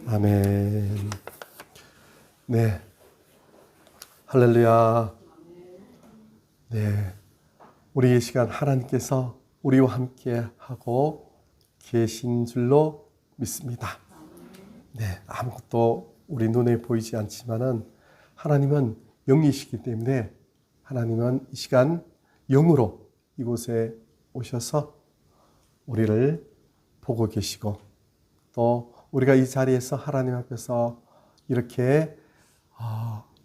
아멘. 네. 할렐루야. 네. 우리 이 시간 하나님께서 우리와 함께 하고 계신 줄로 믿습니다. 네. 아무것도 우리 눈에 보이지 않지만은 하나님은 영이시기 때문에 하나님은 이 시간 영으로 이곳에 오셔서 우리를 보고 계시고 또 우리가 이 자리에서 하나님 앞에서 이렇게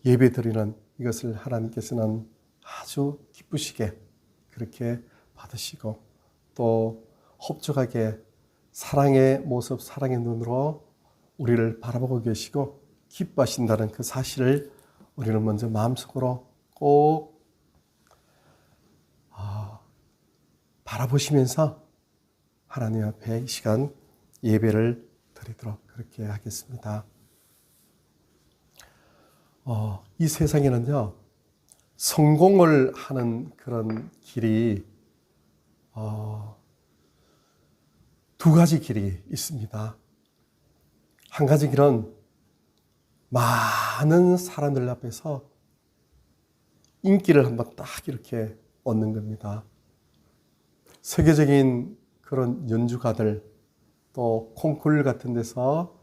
예배드리는 이것을 하나님께서는 아주 기쁘시게 그렇게 받으시고 또 흡족하게 사랑의 모습, 사랑의 눈으로 우리를 바라보고 계시고 기뻐하신다는 그 사실을 우리는 먼저 마음속으로 꼭 바라보시면서 하나님 앞에 이 시간 예배를 드리도록 그렇게 하겠습니다. 이 세상에는요, 성공을 하는 그런 길이 두 가지 길이 있습니다. 한 가지 길은 많은 사람들 앞에서 인기를 한번 딱 이렇게 얻는 겁니다. 세계적인 그런 연주가들 또 콩쿨 같은 데서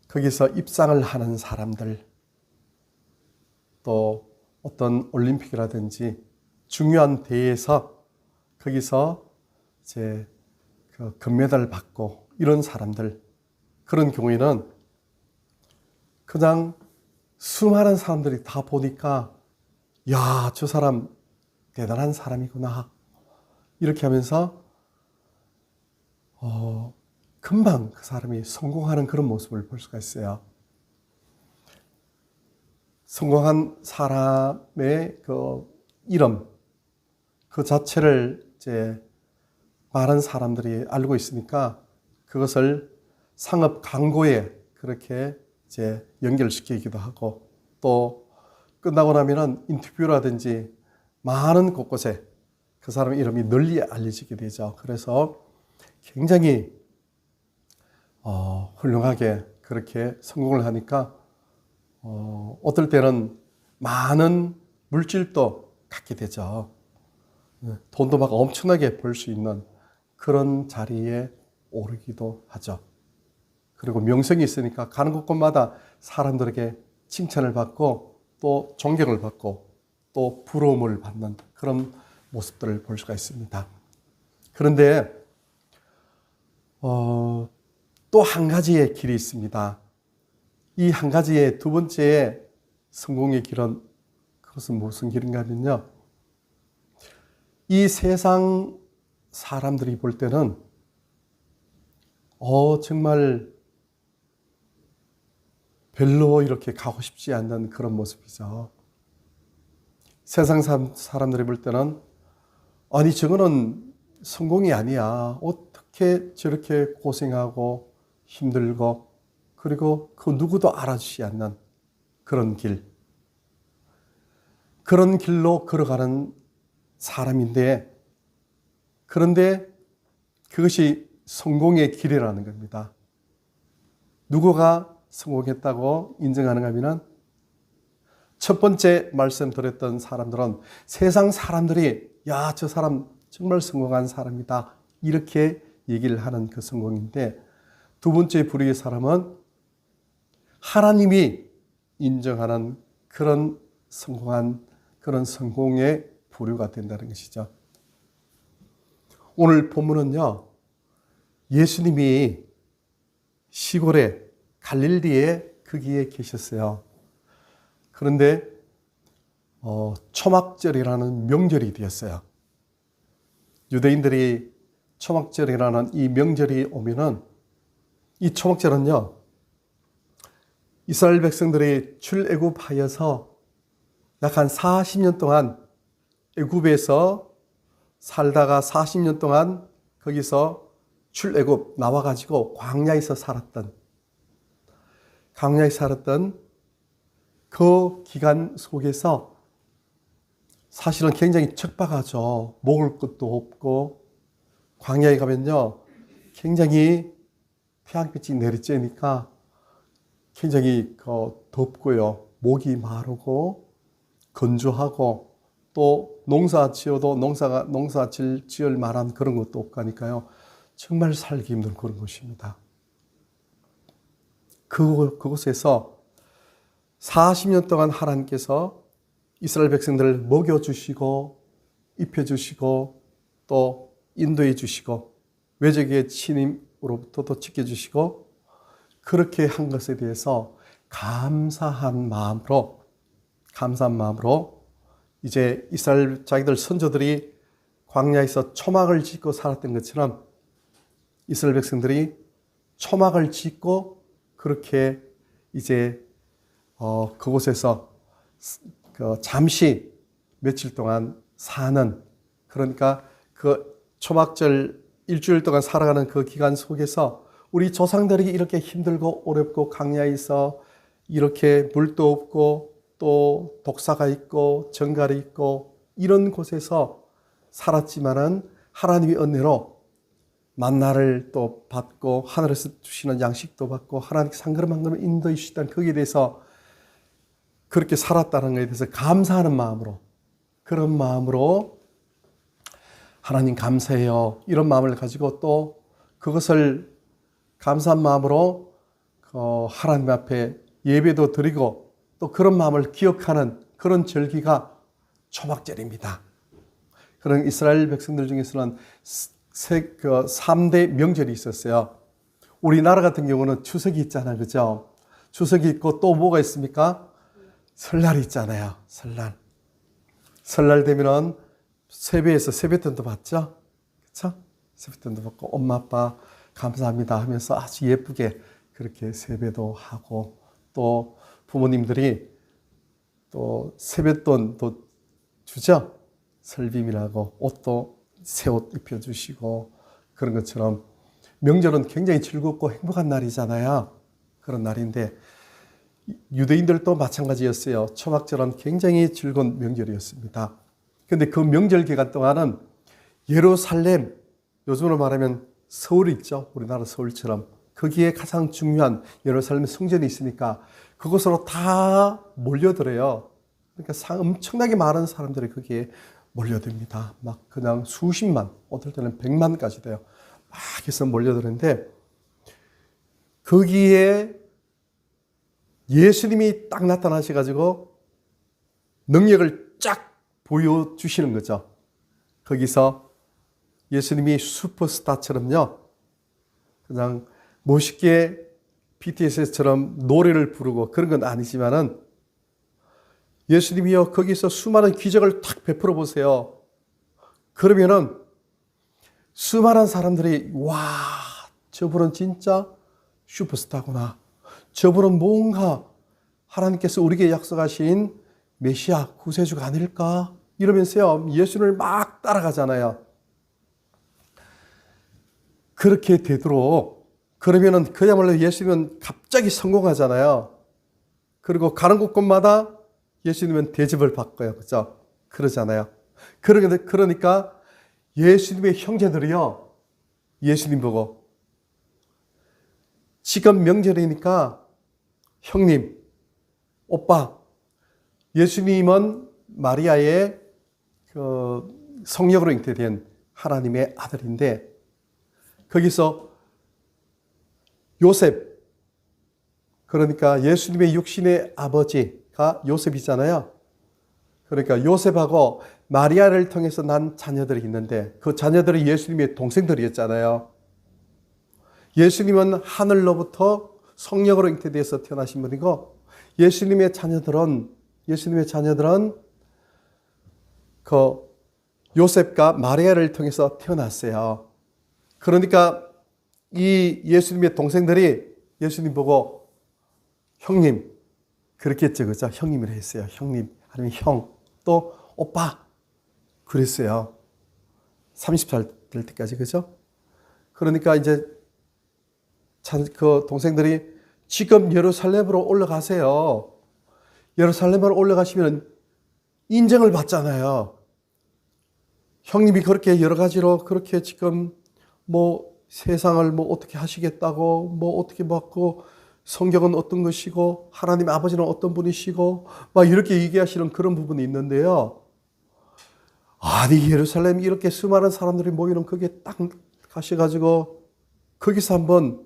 거기서 입상을 하는 사람들 또 어떤 올림픽이라든지 중요한 대회에서 거기서 이제 그 금메달을 받고 이런 사람들 그런 경우에는 그냥 수많은 사람들이 다 보니까 야, 저 사람 대단한 사람이구나 이렇게 하면서 금방 그 사람이 성공하는 그런 모습을 볼 수가 있어요. 성공한 사람의 그 이름, 그 자체를 이제 많은 사람들이 알고 있으니까 그것을 상업 광고에 그렇게 이제 연결시키기도 하고 또 끝나고 나면은 인터뷰라든지 많은 곳곳에 그 사람의 이름이 널리 알려지게 되죠. 그래서 굉장히 훌륭하게 그렇게 성공을 하니까 어떨 때는 많은 물질도 갖게 되죠. 돈도 막 엄청나게 벌 수 있는 그런 자리에 오르기도 하죠. 그리고 명성이 있으니까 가는 곳곳마다 사람들에게 칭찬을 받고 또 존경을 받고 또 부러움을 받는 그런 모습들을 볼 수가 있습니다. 그런데 또 한 가지의 길이 있습니다. 이 한 가지의 두 번째 성공의 길은 그것은 무슨 길인가 하면요. 이 세상 사람들이 볼 때는 정말 별로 이렇게 가고 싶지 않는 그런 모습이죠. 세상 사람들이 볼 때는 아니 저거는 성공이 아니야. 어떻게 저렇게 고생하고 힘들고 그리고 그 누구도 알아주지 않는 그런 길. 그런 길로 걸어가는 사람인데 그런데 그것이 성공의 길이라는 겁니다. 누구가 성공했다고 인정하는가 하면 첫 번째 말씀드렸던 사람들은 세상 사람들이 야, 저 사람 정말 성공한 사람이다 이렇게 얘기를 하는 그 성공인데 두 번째 부류의 사람은 하나님이 인정하는 그런 성공한 그런 성공의 부류가 된다는 것이죠. 오늘 본문은요, 예수님이 시골에 갈릴리에 거기에 계셨어요. 그런데 초막절이라는 명절이 되었어요. 유대인들이 초막절이라는 이 명절이 오면은 이 초막절은요, 이스라엘 백성들이 출애굽하여서 약 한 40년 동안 애굽에서 살다가 40년 동안 거기서 출애굽 나와가지고 광야에서 살았던 그 기간 속에서 사실은 굉장히 척박하죠. 먹을 것도 없고 광야에 가면요 굉장히 태양빛이 내리쬐니까 굉장히 덥고요. 목이 마르고 건조하고 또 농사 지어도 농사 지을 만한 그런 것도 없고 하니까요. 정말 살기 힘든 그런 곳입니다. 그곳에서 40년 동안 하나님께서 이스라엘 백성들을 먹여주시고 입혀주시고 또 인도해 주시고 외적의 침입으로부터도 지켜주시고 그렇게 한 것에 대해서 감사한 마음으로 이제 이스라엘 자기들 선조들이 광야에서 초막을 짓고 살았던 것처럼 이스라엘 백성들이 초막을 짓고 그렇게 이제 그곳에서 잠시 며칠 동안 사는, 그러니까 그 초막절 일주일 동안 살아가는 그 기간 속에서 우리 조상들이 이렇게 힘들고 어렵고 광야에서 이렇게 물도 없고 또 독사가 있고 정갈이 있고 이런 곳에서 살았지만은 하나님의 은혜로 만나를 또 받고 하늘에서 주시는 양식도 받고 하나님께 한 걸음 한 걸음 인도해 주시다는 거기에 대해서 그렇게 살았다는 것에 대해서 감사하는 마음으로, 그런 마음으로 하나님 감사해요 이런 마음을 가지고 또 그것을 감사한 마음으로 하나님 앞에 예배도 드리고 또 그런 마음을 기억하는 그런 절기가 초막절입니다. 그런 이스라엘 백성들 중에서는 3대 명절이 있었어요. 우리나라 같은 경우는 추석이 있잖아요. 그죠? 추석이 있고 또 뭐가 있습니까? 설날이 있잖아요. 설날 되면은 세배에서 세뱃돈도 받죠? 그쵸? 세뱃돈도 받고 엄마 아빠 감사합니다 하면서 아주 예쁘게 그렇게 세배도 하고 또 부모님들이 또 세뱃돈도 주죠? 설빔이라고 옷도 새 옷 입혀주시고 그런 것처럼 명절은 굉장히 즐겁고 행복한 날이잖아요. 그런 날인데 유대인들도 마찬가지였어요. 초막절은 굉장히 즐거운 명절이었습니다. 그런데 그 명절 기간 동안은 예루살렘, 요즘으로 말하면 서울 있죠. 우리나라 서울처럼. 거기에 가장 중요한 예루살렘 성전이 있으니까 그곳으로 다 몰려들어요. 그러니까 엄청나게 많은 사람들이 거기에 몰려듭니다. 막 그냥 수십만, 어떨 때는 100만까지 돼요. 막 해서 몰려드는데 거기에 예수님이 딱 나타나셔가지고 능력을 쫙 보여주시는 거죠. 거기서 예수님이 슈퍼스타처럼요. 그냥 멋있게 BTS처럼 노래를 부르고 그런 건 아니지만은 예수님이요 거기서 수많은 기적을 탁 베풀어 보세요. 그러면은 수많은 사람들이 와 저분은 진짜 슈퍼스타구나. 저분은 뭔가 하나님께서 우리에게 약속하신 메시아 구세주가 아닐까 이러면서요 예수를 막 따라가잖아요. 그렇게 되도록 그러면은 그야말로 예수님은 갑자기 성공하잖아요. 그리고 가는 곳곳마다 예수님은 대접을 받고요. 그죠? 그러잖아요. 그러니까 예수님의 형제들이요. 예수님 보고 지금 명절이니까 형님, 오빠, 예수님은 마리아의 그 성령으로 잉태된 하나님의 아들인데 거기서 요셉, 그러니까 예수님의 육신의 아버지가 요셉이잖아요. 그러니까 요셉하고 마리아를 통해서 난 자녀들이 있는데 그 자녀들이 예수님의 동생들이었잖아요. 예수님은 하늘로부터 성령으로 잉태되어서 태어나신 분이고 예수님의 자녀들은 그 요셉과 마리아를 통해서 태어났어요. 그러니까 이 예수님의 동생들이 예수님 보고 형님 그렇게 했죠. 그죠? 형님이라 했어요. 형님 아니면 형 또 오빠 그랬어요. 30살 될 때까지. 그죠? 그러니까 이제 그 동생들이 지금 예루살렘으로 올라가세요. 예루살렘으로 올라가시면 인정을 받잖아요. 형님이 그렇게 여러 가지로 그렇게 지금 뭐 세상을 뭐 어떻게 하시겠다고, 뭐 어떻게 받고, 성경은 어떤 것이고, 하나님 아버지는 어떤 분이시고, 막 이렇게 얘기하시는 그런 부분이 있는데요. 아니, 예루살렘 이렇게 수많은 사람들이 모이는 거기에 딱 가셔가지고, 거기서 한번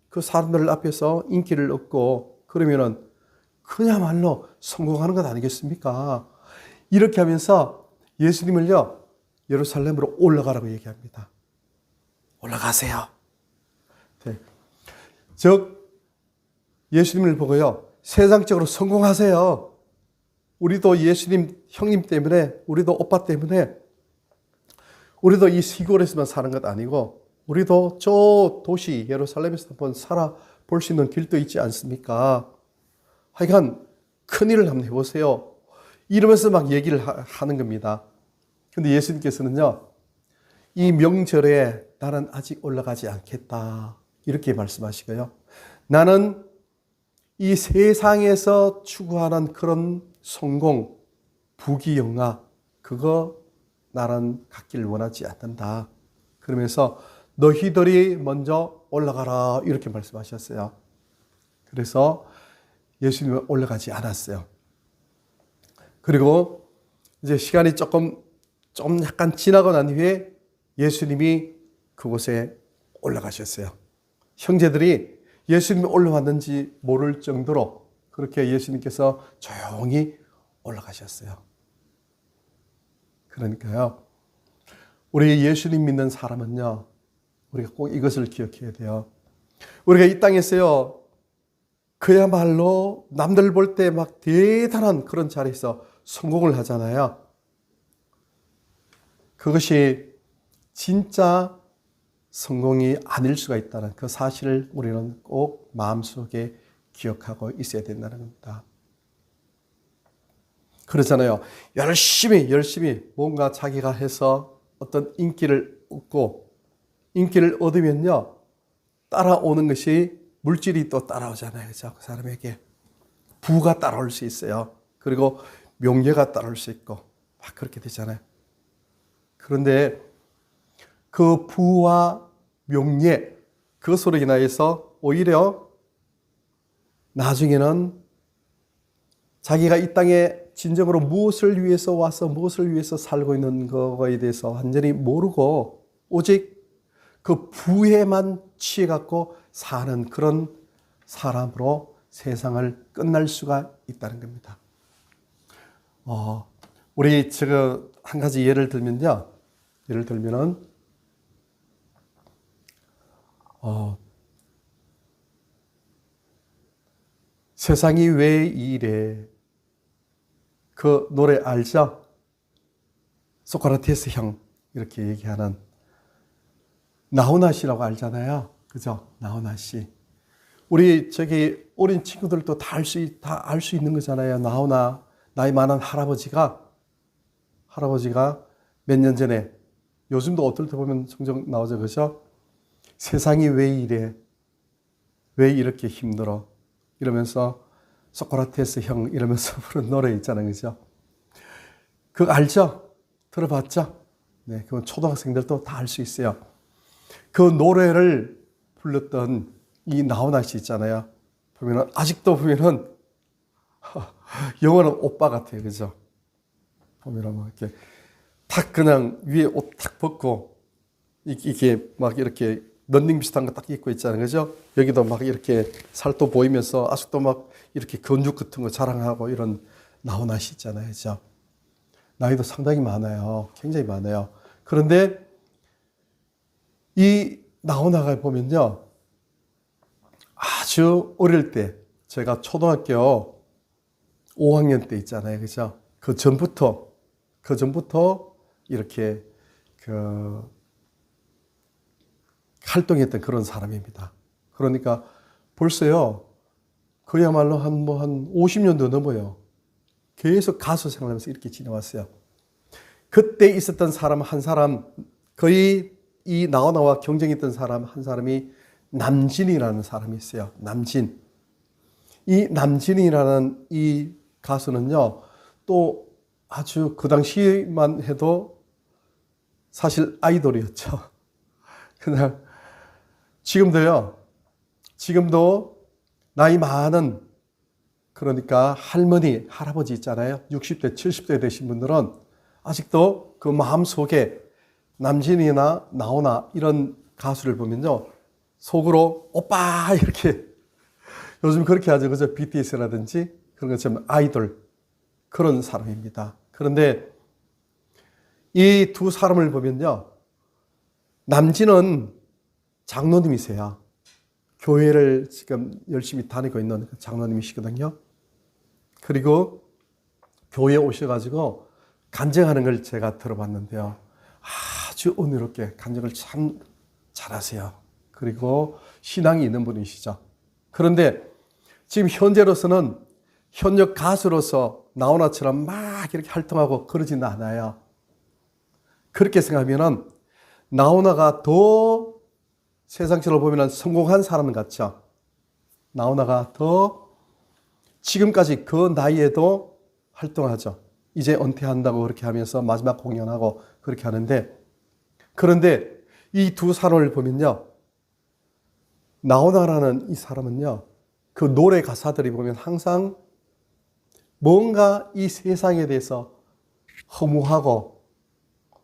그 사람들 앞에서 인기를 얻고, 그러면은 그야말로 성공하는 것 아니겠습니까? 이렇게 하면서 예수님을요, 예루살렘으로 올라가라고 얘기합니다. 올라가세요. 네. 즉, 예수님을 보고요, 세상적으로 성공하세요. 우리도 예수님 형님 때문에, 우리도 오빠 때문에, 우리도 이 시골에서만 사는 것 아니고, 우리도 저 도시 예루살렘에서 한번 살아볼 수 있는 길도 있지 않습니까? 하여간 큰일을 한번 해보세요. 이러면서 막 얘기를 하는 겁니다. 근데 예수님께서는요, 이 명절에 나는 아직 올라가지 않겠다. 이렇게 말씀하시고요. 나는 이 세상에서 추구하는 그런 성공, 부귀영화, 그거 나는 갖기를 원하지 않는다. 그러면서 너희들이 먼저 올라가라. 이렇게 말씀하셨어요. 그래서 예수님은 올라가지 않았어요. 그리고 이제 시간이 좀 약간 지나고 난 후에 예수님이 그곳에 올라가셨어요. 형제들이 예수님이 올라왔는지 모를 정도로 그렇게 예수님께서 조용히 올라가셨어요. 그러니까요, 우리 예수님 믿는 사람은요, 우리가 꼭 이것을 기억해야 돼요. 우리가 이 땅에서요, 그야말로 남들 볼 때 막 대단한 그런 자리에서 성공을 하잖아요. 그것이 진짜 성공이 아닐 수가 있다는 그 사실을 우리는 꼭 마음속에 기억하고 있어야 된다는 겁니다. 그러잖아요. 열심히 뭔가 자기가 해서 어떤 인기를 얻고, 인기를 얻으면요, 따라오는 것이 물질이 또 따라오잖아요. 그죠? 그 사람에게 부가 따라올 수 있어요. 그리고 명예가 따라올 수 있고 막 그렇게 되잖아요. 그런데 그 부와 명예, 그것으로 인하여서 오히려 나중에는 자기가 이 땅에 진정으로 무엇을 위해서 와서 무엇을 위해서 살고 있는 거에 대해서 완전히 모르고 오직 그 부에만 취해갖고 사는 그런 사람으로 세상을 끝날 수가 있다는 겁니다. 우리 제가 한 가지 예를 들면요. 예를 들면은 세상이 왜 이래? 그 노래 알죠? 소크라테스 형 이렇게 얘기하는 나훈아 씨라고 알잖아요. 그죠? 나훈아 씨. 우리 어린 친구들도 다 알 수 있는 거잖아요. 나훈아 나이 많은 할아버지가 몇 년 전에, 요즘도 어떨 때 보면 종종 나오죠. 그죠? 세상이 왜 이래? 왜 이렇게 힘들어? 이러면서 소크라테스 형 이러면서 부른 노래 있잖아요. 그죠? 그거 알죠? 들어봤죠? 네, 그건 초등학생들도 다 알 수 있어요. 그 노래를 불렀던 이 나훈아 씨 있잖아요. 보면은, 아직도 보면은, 영원한 오빠 같아요. 그죠? 보면은 막 이렇게 탁 그냥 위에 옷 탁 벗고, 이게 막 이렇게 런닝 비슷한 거 딱 입고 있잖아요. 그죠? 여기도 막 이렇게 살도 보이면서 아직도 막 이렇게 근육 같은 거 자랑하고 이런 나훈아 씨 있잖아요. 그죠? 나이도 상당히 많아요. 굉장히 많아요. 그런데 이 나훈아가 보면요, 아주 어릴 때, 제가 초등학교 5학년 때 있잖아요. 그죠? 그 전부터 이렇게 활동했던 그런 사람입니다. 그러니까 벌써요, 그야말로 한 50년도 넘어요. 계속 가수 생활하면서 이렇게 지내왔어요. 그때 있었던 사람 한 사람, 거의 이 나훈아와 경쟁했던 사람 한 사람이 남진이라는 사람이 있어요. 남진. 이 남진이라는 이 가수는요, 또 아주 그 당시만 해도 사실 아이돌이었죠. 그냥 지금도요, 지금도 나이 많은, 그러니까 할머니, 할아버지 있잖아요. 60대, 70대 되신 분들은 아직도 그 마음속에 남진이나 나오나 이런 가수를 보면요, 속으로 오빠 이렇게, 요즘 그렇게 하죠. 그죠? BTS라든지 그런 것처럼 아이돌, 그런 사람입니다. 그런데 이 두 사람을 보면요, 남진은 장로님이세요. 교회를 지금 열심히 다니고 있는 장로님이시거든요. 그리고 교회에 오셔가지고 간증하는 걸 제가 들어봤는데요, 아주 은혜롭게 간증을 참 잘하세요. 그리고 신앙이 있는 분이시죠. 그런데 지금 현재로서는 현역 가수로서 나훈아처럼 막 이렇게 활동하고 그러지는 않아요. 그렇게 생각하면은 나훈아가 더 세상적으로 보면 성공한 사람 같죠. 나훈아가 더 지금까지 그 나이에도 활동하죠. 이제 은퇴한다고 그렇게 하면서 마지막 공연하고 그렇게 하는데, 그런데 이 두 사람을 보면요, 나훈아라는 이 사람은요, 그 노래 가사들이 보면 항상 뭔가 이 세상에 대해서 허무하고,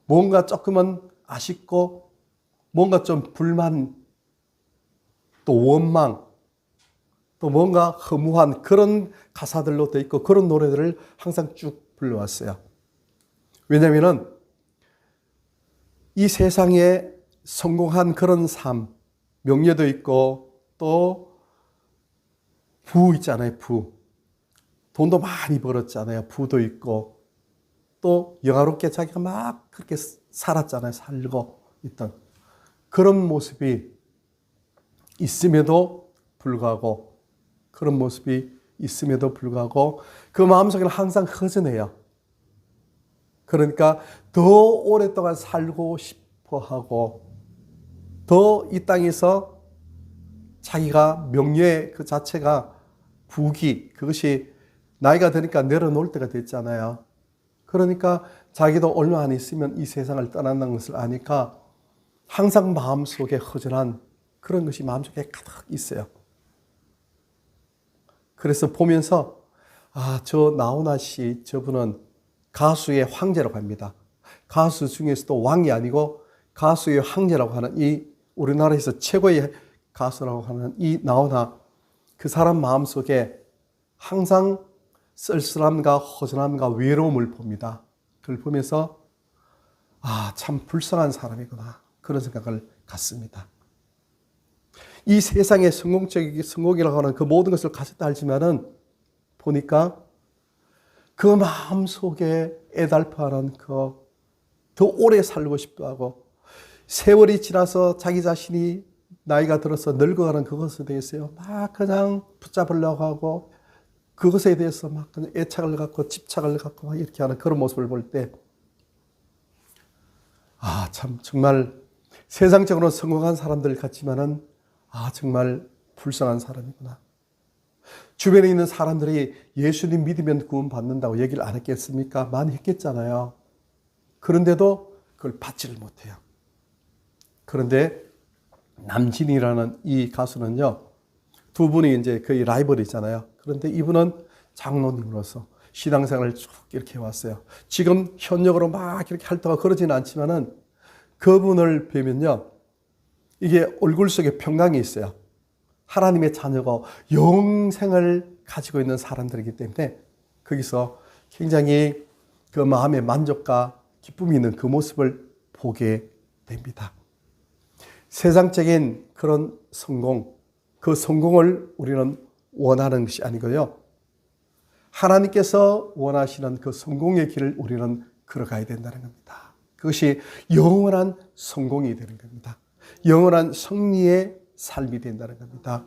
뭔가 조금은 아쉽고, 뭔가 좀 불만, 또 원망, 또 뭔가 허무한 그런 가사들로 돼 있고, 그런 노래들을 항상 쭉 불러왔어요. 왜냐하면 이 세상에 성공한 그런 삶, 명예도 있고, 또 부 있잖아요, 부. 돈도 많이 벌었잖아요. 부도 있고, 또 영화롭게 자기가 막 그렇게 살았잖아요. 살고 있던 그런 모습이 있음에도 불구하고, 그런 모습이 있음에도 불구하고 그 마음속에는 항상 허전해요. 그러니까 더 오랫동안 살고 싶어 하고, 더 이 땅에서 자기가 명예 그 자체가, 부귀, 그것이 나이가 드니까 내려놓을 때가 됐잖아요. 그러니까 자기도 얼마 안 있으면 이 세상을 떠난다는 것을 아니까 항상 마음속에 허전한 그런 것이 마음속에 가득 있어요. 그래서 보면서 저 나훈아 씨, 저분은 가수의 황제라고 합니다. 가수 중에서도 왕이 아니고 가수의 황제라고 하는, 이 우리나라에서 최고의 가수라고 하는 이 나훈아, 그 사람 마음속에 항상 쓸쓸함과 허전함과 외로움을 봅니다. 그걸 보면서 참 불쌍한 사람이구나, 그런 생각을 갖습니다. 이 세상의 성공이라고 하는 그 모든 것을 가졌다 하지만은 보니까 그 마음속에 애달파하는 더 오래 살고 싶도 하고, 세월이 지나서 자기 자신이 나이가 들어서 늙어가는 그것에 대해서 막 그냥 붙잡으려고 하고, 그것에 대해서 막 그냥 애착을 갖고 집착을 갖고 막 이렇게 하는 그런 모습을 볼 때, 참 정말 세상적으로 성공한 사람들 같지만은 정말 불쌍한 사람이구나. 주변에 있는 사람들이 예수님 믿으면 구원 받는다고 얘기를 안 했겠습니까? 많이 했겠잖아요. 그런데도 그걸 받지를 못해요. 그런데 남진이라는 이 가수는요, 두 분이 이제 거의 라이벌이잖아요. 그런데 이분은 장로님으로서 신앙생활을 쭉 이렇게 해왔어요. 지금 현역으로 막 이렇게 활동하고 그러지는 않지만은 그분을 뵈면요, 이게 얼굴 속에 평강이 있어요. 하나님의 자녀가 영생을 가지고 있는 사람들이기 때문에 거기서 굉장히 그 마음의 만족과 기쁨이 있는 그 모습을 보게 됩니다. 세상적인 그런 성공, 그 성공을 우리는 원하는 것이 아니고요, 하나님께서 원하시는 그 성공의 길을 우리는 걸어가야 된다는 겁니다. 그것이 영원한 성공이 되는 겁니다. 영원한 승리의 삶이 된다는 겁니다.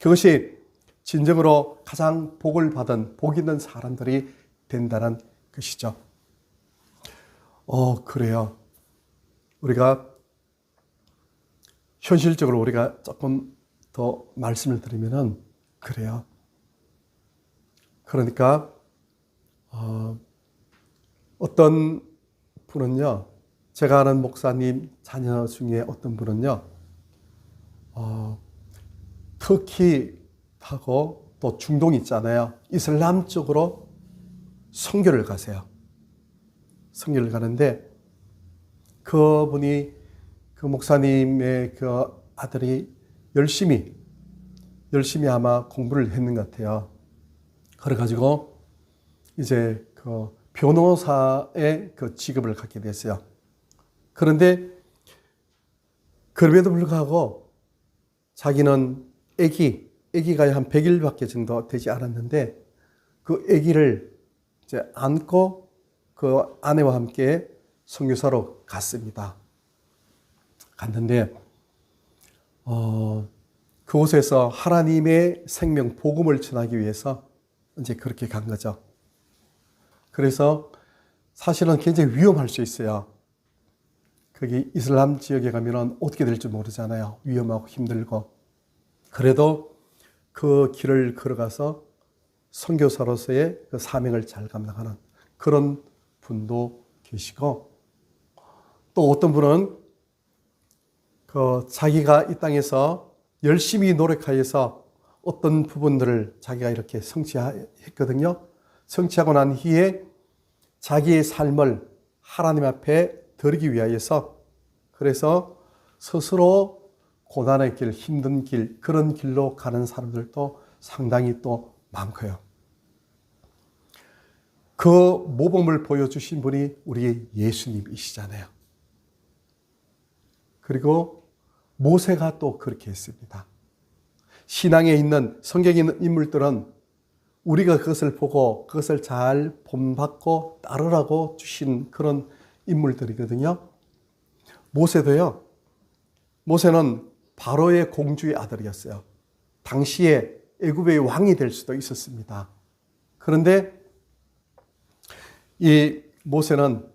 그것이 진정으로 가장 복을 받은, 복 있는 사람들이 된다는 것이죠. 그래요. 우리가 현실적으로 우리가 조금 더 말씀을 드리면은 그래요. 그러니까 어떤 분은요, 제가 아는 목사님 자녀 중에 어떤 분은요, 터키하고 또 중동 있잖아요. 이슬람 쪽으로 선교를 가세요. 선교를 가는데 그분이 그 목사님의 그 아들이 열심히 아마 공부를 했는 것 같아요. 그래가지고 이제 그 변호사의 그 직업을 갖게 됐어요. 그런데 그럼에도 불구하고 자기는 아기가 한 100일밖에 정도 되지 않았는데 그 아기를 이제 안고 그 아내와 함께 선교사로 갔습니다. 갔는데 그곳에서 하나님의 생명 복음을 전하기 위해서 이제 그렇게 간 거죠. 그래서 사실은 굉장히 위험할 수 있어요. 거기 이슬람 지역에 가면은 어떻게 될지 모르잖아요. 위험하고 힘들고. 그래도 그 길을 걸어가서 선교사로서의 그 사명을 잘 감당하는 그런 분도 계시고, 또 어떤 분은 그 자기가 이 땅에서 열심히 노력하여서 어떤 부분들을 자기가 이렇게 성취했거든요. 성취하고 난 후에 자기의 삶을 하나님 앞에 드리기 위하여서, 그래서 스스로 고난의 길, 힘든 길, 그런 길로 가는 사람들도 상당히 또 많고요. 그 모범을 보여주신 분이 우리 예수님이시잖아요. 그리고 모세가 또 그렇게 했습니다. 신앙에 있는, 성경에 있는 인물들은 우리가 그것을 보고 그것을 잘 본받고 따르라고 주신 그런 인물들이거든요. 모세도요. 모세는 바로의 공주의 아들이었어요. 당시에 애굽의 왕이 될 수도 있었습니다. 그런데 이 모세는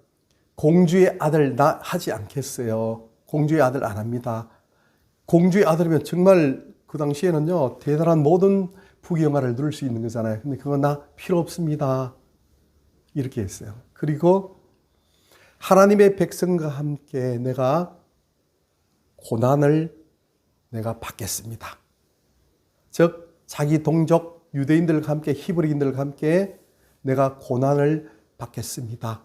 공주의 아들 나 하지 않겠어요. 공주의 아들 안 합니다. 공주의 아들이면 정말 그 당시에는요, 대단한 모든 부귀영화를 누릴 수 있는 거잖아요. 근데 그건 나 필요 없습니다. 이렇게 했어요. 그리고 하나님의 백성과 함께 내가 고난을 내가 받겠습니다. 즉 자기 동족 유대인들과 함께 히브리인들과 함께 내가 고난을 받겠습니다.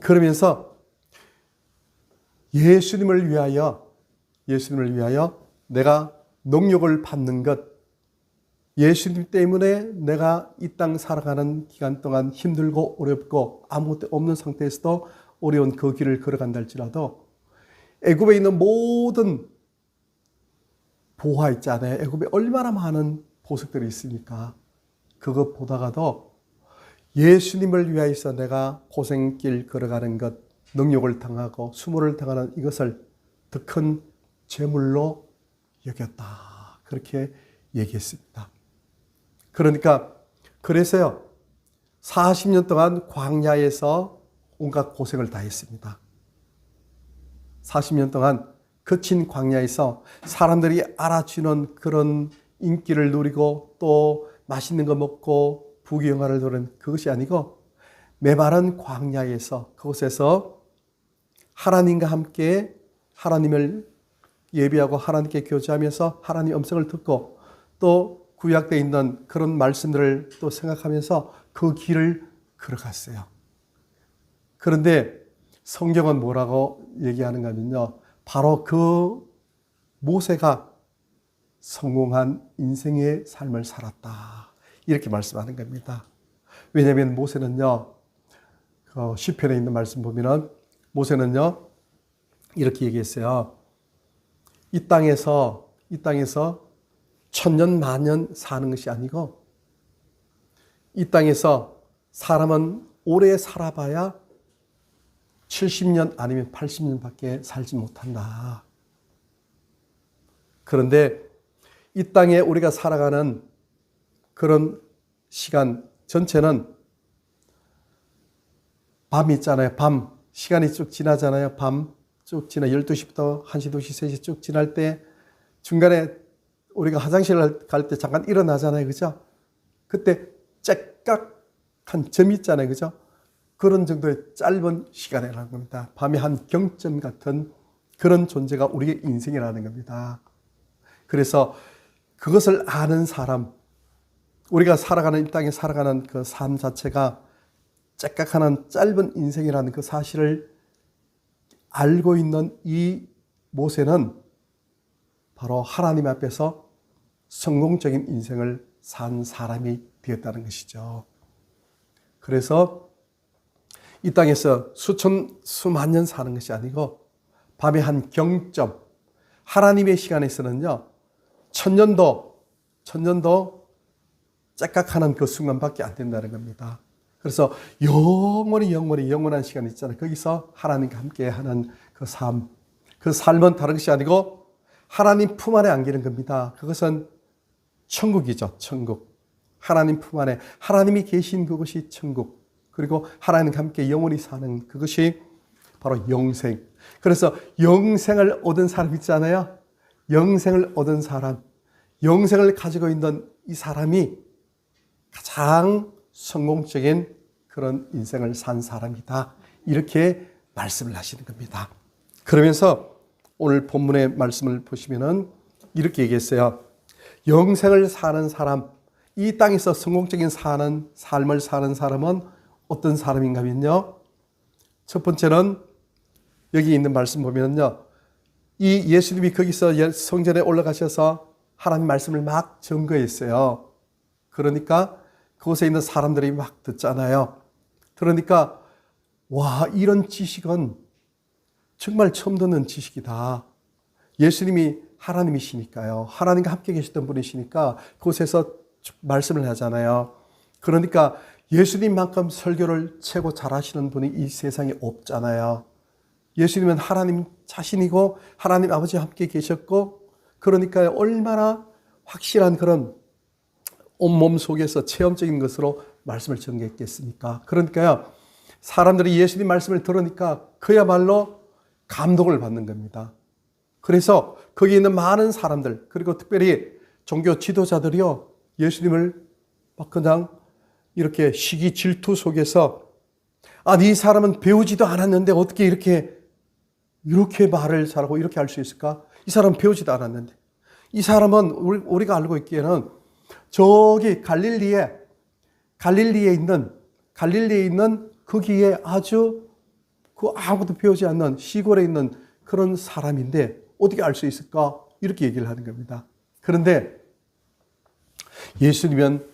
그러면서 예수님을 위하여 내가 능욕을 받는 것, 예수님 때문에 내가 이 땅 살아가는 기간 동안 힘들고 어렵고 아무것도 없는 상태에서도 어려운 그 길을 걸어간다 할지라도 애굽에 있는 모든 보화 있잖아요. 애굽에 얼마나 많은 보석들이 있으니까 그것 보다가도 예수님을 위하여서 내가 고생길 걸어가는 것, 능욕을 당하고 수모를 당하는 이것을 더 큰 재물로 여겼다. 그렇게 얘기했습니다. 그러니까 그래서요 40년 동안 광야에서 온갖 고생을 다 했습니다. 40년 동안 거친 광야에서 사람들이 알아주는 그런 인기를 누리고 또 맛있는 거 먹고 부귀영화를 누리는 그것이 아니고 메마른 광야에서 그곳에서 하나님과 함께 하나님을 예비하고 하나님께 교제하면서 하나님의 음성을 듣고 또 구약되어 있는 그런 말씀들을 또 생각하면서 그 길을 걸어갔어요. 그런데 성경은 뭐라고 얘기하는가 하면요. 바로 그 모세가 성공한 인생의 삶을 살았다. 이렇게 말씀하는 겁니다. 왜냐하면 모세는요. 시편에 있는 말씀 보면은 모세는요. 이렇게 얘기했어요. 이 땅에서 천년 만년 사는 것이 아니고 이 땅에서 사람은 오래 살아봐야 70년 아니면 80년밖에 살지 못한다. 그런데 이 땅에 우리가 살아가는 그런 시간 전체는 밤 있잖아요. 밤. 시간이 쭉 지나잖아요. 밤 쭉 지나 12시부터 1시, 2시, 3시 쭉 지날 때 중간에 우리가 화장실 갈 때 잠깐 일어나잖아요. 그죠? 그때 째깍한 점이 있잖아요. 그죠? 그런 정도의 짧은 시간이라는 겁니다. 밤의 한 경점 같은 그런 존재가 우리의 인생이라는 겁니다. 그래서 그것을 아는 사람, 우리가 살아가는 이 땅에 살아가는 그 삶 자체가 째깍하는 짧은 인생이라는 그 사실을 알고 있는 이 모세는 바로 하나님 앞에서 성공적인 인생을 산 사람이 되었다는 것이죠. 그래서 이 땅에서 수만 년 사는 것이 아니고 밤의 한 경점, 하나님의 시간에서는요, 천년도 째깍하는 그 순간밖에 안 된다는 겁니다. 그래서 영원한 시간 있잖아요. 거기서 하나님과 함께 하는 그 삶, 그 삶은 다른 것이 아니고 하나님 품 안에 안기는 겁니다. 그것은 천국이죠. 천국. 하나님 품 안에 하나님이 계신 그것이 천국. 그리고 하나님과 함께 영원히 사는 그것이 바로 영생. 그래서 영생을 얻은 사람 있잖아요. 영생을 얻은 사람, 영생을 가지고 있는 이 사람이 가장 성공적인 그런 인생을 산 사람이다. 이렇게 말씀을 하시는 겁니다. 그러면서 오늘 본문의 말씀을 보시면은 이렇게 얘기했어요. 영생을 사는 사람, 이 땅에서 성공적인 삶을 사는 사람은 어떤 사람인가 하면요. 첫 번째는 여기 있는 말씀 보면요. 이 예수님이 거기서 성전에 올라가셔서 하나님 말씀을 막 증거했어요. 그러니까 그곳에 있는 사람들이 막 듣잖아요. 그러니까 와, 이런 지식은 정말 처음 듣는 지식이다. 예수님이 하나님이시니까요. 하나님과 함께 계셨던 분이시니까 그곳에서 말씀을 하잖아요. 그러니까 예수님만큼 설교를 최고 잘하시는 분이 이 세상에 없잖아요. 예수님은 하나님 자신이고 하나님 아버지와 함께 계셨고, 그러니까 얼마나 확실한 그런 온몸 속에서 체험적인 것으로 말씀을 전개했겠습니까? 그러니까요, 사람들이 예수님 말씀을 들으니까 그야말로 감동을 받는 겁니다. 그래서 거기 있는 많은 사람들, 그리고 특별히 종교 지도자들이요, 예수님을 막 그냥 이렇게 시기 질투 속에서, 아니, 이 사람은 배우지도 않았는데 어떻게 이렇게 말을 잘하고 이렇게 할 수 있을까? 이 사람은 배우지도 않았는데. 이 사람은 우리가 알고 있기에는 저기 갈릴리에 있는 거기에 아주 그 아무도 배우지 않는 시골에 있는 그런 사람인데 어떻게 알 수 있을까? 이렇게 얘기를 하는 겁니다. 그런데 예수님은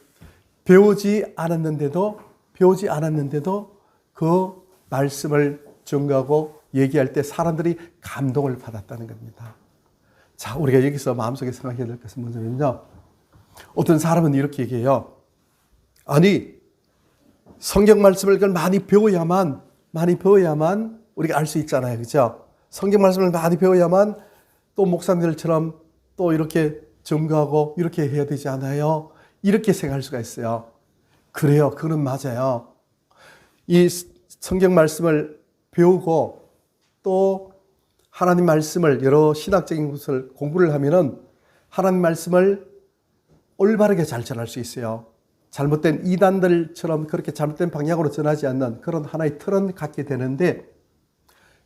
배우지 않았는데도 그 말씀을 전가하고 얘기할 때 사람들이 감동을 받았다는 겁니다. 자, 우리가 여기서 마음속에 생각해야 될 것은 뭐냐면요. 어떤 사람은 이렇게 얘기해요. 아니, 성경 말씀을 많이 배워야만 우리가 알 수 있잖아요. 그죠? 성경 말씀을 많이 배워야만 또 목사님들처럼 또 이렇게 증거하고 이렇게 해야 되지 않아요? 이렇게 생각할 수가 있어요. 그래요. 그건 맞아요. 이 성경 말씀을 배우고 또 하나님 말씀을 여러 신학적인 것을 공부를 하면은 하나님 말씀을 올바르게 잘 전할 수 있어요. 잘못된 이단들처럼 그렇게 잘못된 방향으로 전하지 않는 그런 하나의 틀은 갖게 되는데,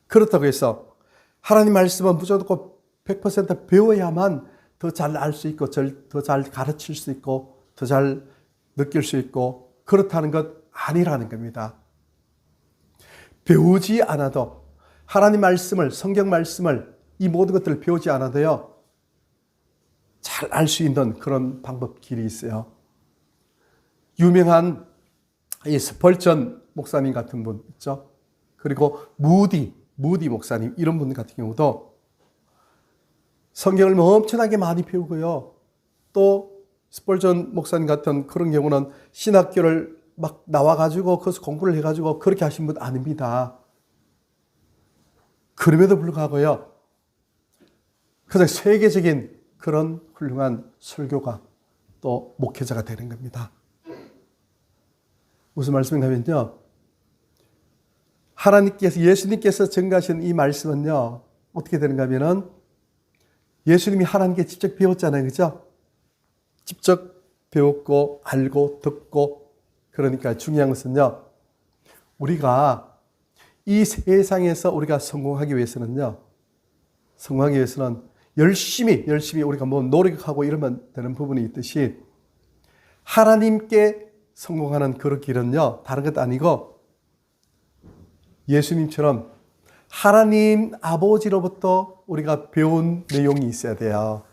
그렇다고 해서 하나님 말씀은 무조건 100% 배워야만 더 잘 알 수 있고 더 잘 가르칠 수 있고 더 잘 느낄 수 있고 그렇다는 것 아니라는 겁니다. 배우지 않아도 하나님 말씀을, 성경 말씀을, 이 모든 것들을 배우지 않아도요, 잘 알 수 있는 그런 방법 길이 있어요. 유명한 이 스펄전 목사님 같은 분 있죠. 그리고 무디 목사님, 이런 분 같은 경우도 성경을 엄청나게 많이 배우고요. 또 스펄전 목사님 같은 그런 경우는 신학교를 막 나와가지고 거기서 공부를 해가지고 그렇게 하신 분 아닙니다. 그럼에도 불구하고요, 가장 세계적인 그런 훌륭한 설교가 또 목회자가 되는 겁니다. 무슨 말씀인가 하면요, 예수님께서 전가하신 이 말씀은요, 어떻게 되는가 하면은 예수님이 하나님께 직접 배웠잖아요. 그죠? 직접 배웠고, 알고, 듣고, 그러니까 중요한 것은요, 우리가 이 세상에서 우리가 성공하기 위해서는 열심히 우리가 뭐 노력하고 이러면 되는 부분이 있듯이 하나님께 성공하는 그 길은요, 다른 것도 아니고 예수님처럼 하나님 아버지로부터 우리가 배운 내용이 있어야 돼요.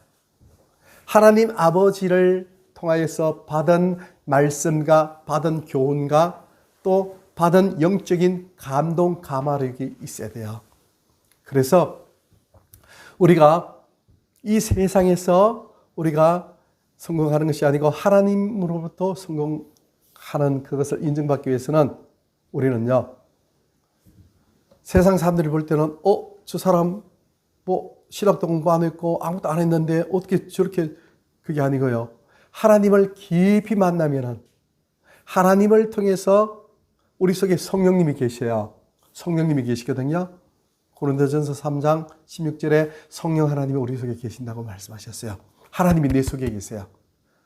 하나님 아버지를 통하여서 받은 말씀과 받은 교훈과 또 받은 영적인 감동, 감화력이 있어야 돼요. 그래서 우리가 이 세상에서 우리가 성공하는 것이 아니고 하나님으로부터 성공하는 그것을 인정받기 위해서는 우리는요, 세상 사람들이 볼 때는 저 사람 뭐 신학도 공부 안 했고 아무것도 안 했는데 어떻게 저렇게, 그게 아니고요. 하나님을 깊이 만나면은 하나님을 통해서 우리 속에 성령님이 계셔요. 성령님이 계시거든요. 고린도전서 3장 16절에 성령 하나님이 우리 속에 계신다고 말씀하셨어요. 하나님이 내 속에 계세요.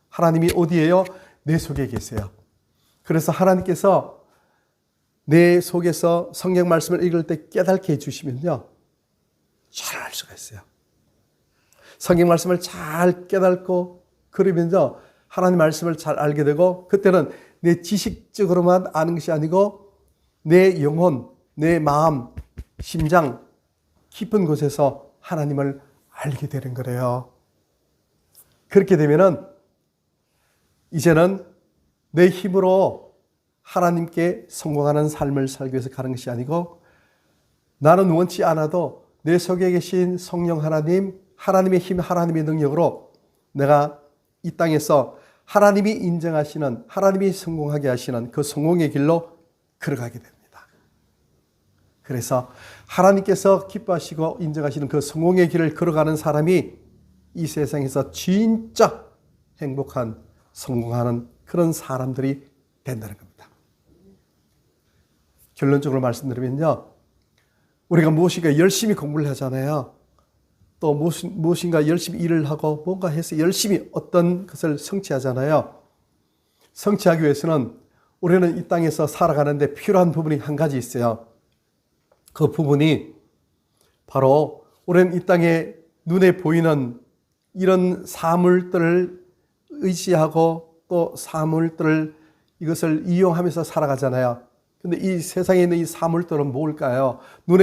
하나님이 어디에요? 내 속에 계세요. 그래서 하나님께서 내 속에서 성경 말씀을 읽을 때 깨닫게 해주시면요, 잘 알 수가 있어요. 성경 말씀을 잘 깨닫고 그러면요, 하나님 말씀을 잘 알게 되고, 그때는 내 지식적으로만 아는 것이 아니고 내 영혼, 내 마음, 심장 깊은 곳에서 하나님을 알게 되는 거래요. 그렇게 되면은 이제는 내 힘으로 하나님께 성공하는 삶을 살기 위해서 가는 것이 아니고, 나는 원치 않아도 내 속에 계신 성령 하나님, 하나님의 힘, 하나님의 능력으로 내가 이 땅에서 하나님이 인정하시는, 하나님이 성공하게 하시는 그 성공의 길로 걸어가게 됩니다. 그래서 하나님께서 기뻐하시고 인정하시는 그 성공의 길을 걸어가는 사람이 이 세상에서 진짜 행복한, 성공하는 그런 사람들이 된다는 겁니다. 결론적으로 말씀드리면요, 우리가 무엇인가 열심히 공부를 하잖아요. 또 무엇인가 열심히 일을 하고 뭔가 해서 열심히 어떤 것을 성취하잖아요. 성취하기 위해서는 우리는 이 땅에서 살아가는데 필요한 부분이 한 가지 있어요. 그 부분이 바로 우리는 이 땅에 눈에 보이는 이런 사물들을 의지하고 또 사물들을 이것을 이용하면서 살아가잖아요. 근데 이 세상에 있는 이 사물들은 뭘까요? 눈에